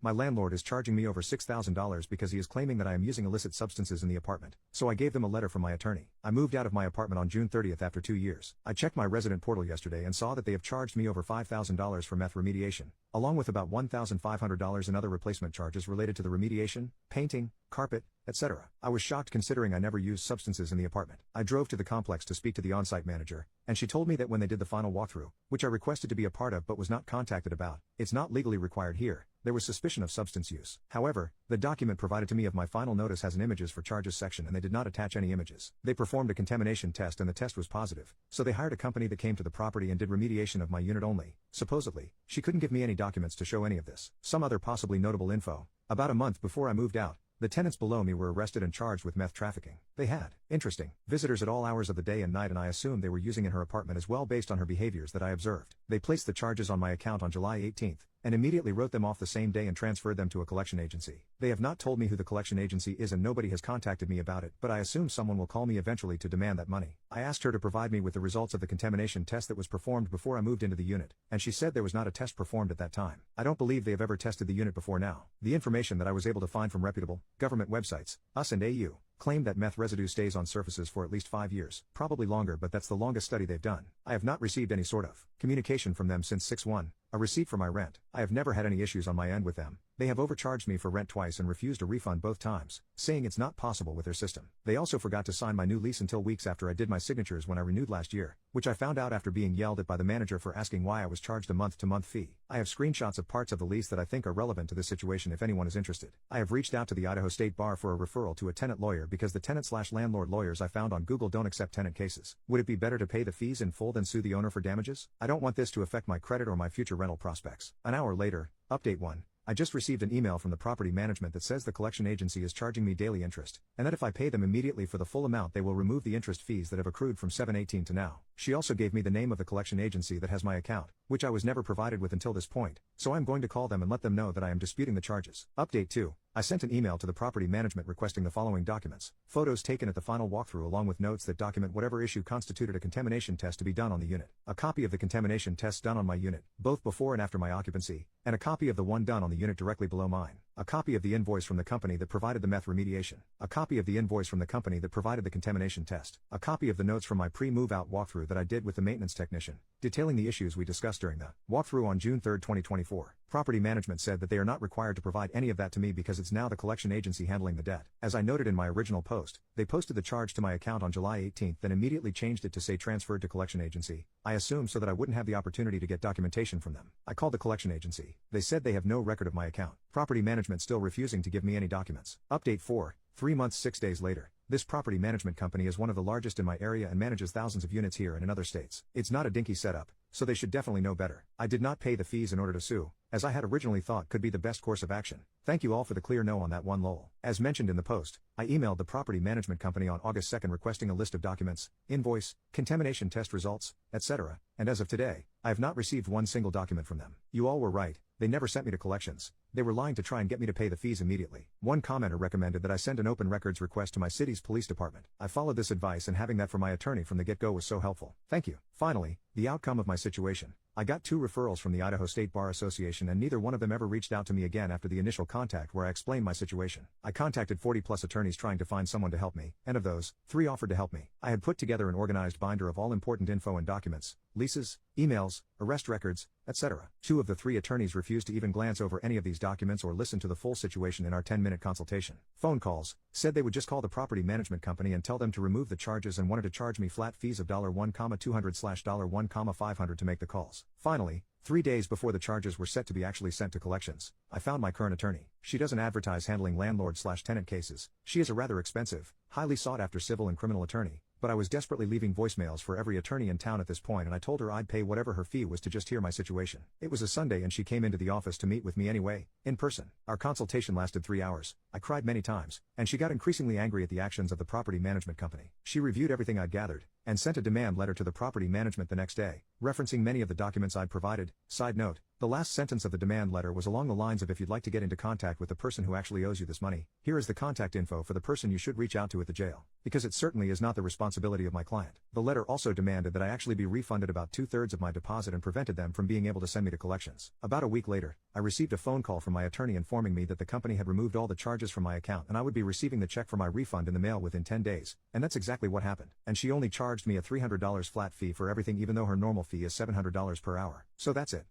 My landlord is charging me over $6,000 because he is claiming that I am using illicit substances in the apartment. So I gave them a letter from my attorney. I moved out of my apartment on June 30th after 2 years. I checked my resident portal yesterday and saw that they have charged me over $5,000 for meth remediation, along with about $1,500 in other replacement charges related to the remediation, painting, carpet, etc. I was shocked considering I never used substances in the apartment. I drove to the complex to speak to the on-site manager, and she told me that when they did the final walkthrough, which I requested to be a part of but was not contacted about, it's not legally required here, there was suspicion of substance use. However, the document provided to me of my final notice has an images for charges section and they did not attach any images. They performed a contamination test and the test was positive, so they hired a company that came to the property and did remediation of my unit only. Supposedly, she couldn't give me any documents to show any of this. Some other possibly notable info. About a month before I moved out, the tenants below me were arrested and charged with meth trafficking. They had, interesting, visitors at all hours of the day and night, and I assumed they were using in her apartment as well based on her behaviors that I observed. They placed the charges on my account on July 18th, and immediately wrote them off the same day and transferred them to a collection agency. They have not told me who the collection agency is and nobody has contacted me about it, but I assume someone will call me eventually to demand that money. I asked her to provide me with the results of the contamination test that was performed before I moved into the unit, and she said there was not a test performed at that time. I don't believe they have ever tested the unit before now. The information that I was able to find from reputable government websites, US and AU, claimed that meth residue stays on surfaces for at least 5 years, probably longer, but that's the longest study they've done. I have not received any sort of communication from them since 6/1, a receipt for my rent. I have never had any issues on my end with them. They have overcharged me for rent twice and refused a refund both times, saying it's not possible with their system. They also forgot to sign my new lease until weeks after I did my signatures when I renewed last year, which I found out after being yelled at by the manager for asking why I was charged a month-to-month fee. I have screenshots of parts of the lease that I think are relevant to this situation if anyone is interested. I have reached out to the Idaho State Bar for a referral to a tenant lawyer because the tenant/landlord lawyers I found on Google don't accept tenant cases. Would it be better to pay the fees in full than sue the owner for damages? I don't want this to affect my credit or my future rental prospects. An hour later, update 1. I just received an email from the property management that says the collection agency is charging me daily interest, and that if I pay them immediately for the full amount they will remove the interest fees that have accrued from 7/18 to now. She also gave me the name of the collection agency that has my account, which I was never provided with until this point, so I'm going to call them and let them know that I am disputing the charges. Update 2. I sent an email to the property management requesting the following documents: photos taken at the final walkthrough along with notes that document whatever issue constituted a contamination test to be done on the unit, a copy of the contamination tests done on my unit, both before and after my occupancy, and a copy of the one done on the unit directly below mine, a copy of the invoice from the company that provided the meth remediation, a copy of the invoice from the company that provided the contamination test, a copy of the notes from my pre-move-out walkthrough that I did with the maintenance technician, detailing the issues we discussed during the walkthrough on June 3, 2024. Property management said that they are not required to provide any of that to me because it's now the collection agency handling the debt. As I noted in my original post, they posted the charge to my account on July 18th, then immediately changed it to say transferred to collection agency. I assumed so that I wouldn't have the opportunity to get documentation from them. I called the collection agency. They said they have no record of my account. Property management still refusing to give me any documents. Update 4. 3 months 6 days later. This property management company is one of the largest in my area and manages thousands of units here and in other states. It's not a dinky setup, so they should definitely know better. I did not pay the fees in order to sue, as I had originally thought could be the best course of action. Thank you all for the clear no on that one, lol. As mentioned in the post, I emailed the property management company on August 2nd requesting a list of documents, invoice, contamination test results, etc., and as of today, I have not received one single document from them. You all were right, they never sent me to collections. They were lying to try and get me to pay the fees immediately. One commenter recommended that I send an open records request to my city's police department. I followed this advice, and having that from my attorney from the get-go was so helpful. Thank you. Finally, the outcome of my situation. I got 2 referrals from the Idaho State Bar Association and neither one of them ever reached out to me again after the initial contact where I explained my situation. I contacted 40+ attorneys trying to find someone to help me, and of those, 3 offered to help me. I had put together an organized binder of all important info and documents, leases, emails, arrest records, etc. 2 of the 3 attorneys refused to even glance over any of these documents or listen to the full situation in our 10-minute consultation. Phone calls, said they would just call the property management company and tell them to remove the charges and wanted to charge me flat fees of $1,200/$1,500 to make the calls. Finally, 3 days before the charges were set to be actually sent to collections, I found my current attorney. She doesn't advertise handling landlord/tenant cases. She is a rather expensive, highly sought-after civil and criminal attorney, but I was desperately leaving voicemails for every attorney in town at this point, and I told her I'd pay whatever her fee was to just hear my situation. It was a Sunday and she came into the office to meet with me anyway, in person. Our consultation lasted 3 hours. I cried many times, and she got increasingly angry at the actions of the property management company. She reviewed everything I'd gathered, and and sent a demand letter to the property management the next day, referencing many of the documents I'd provided. Side note, the last sentence of the demand letter was along the lines of, if you'd like to get into contact with the person who actually owes you this money, here is the contact info for the person you should reach out to at the jail. Because it certainly is not the responsibility of my client. The letter also demanded that I actually be refunded about 2/3 of my deposit and prevented them from being able to send me to collections. About a week later, I received a phone call from my attorney informing me that the company had removed all the charges from my account and I would be receiving the check for my refund in the mail within 10 days, and that's exactly what happened. And she only charged me a $300 flat fee for everything, even though her normal fee is $700 per hour. So that's it.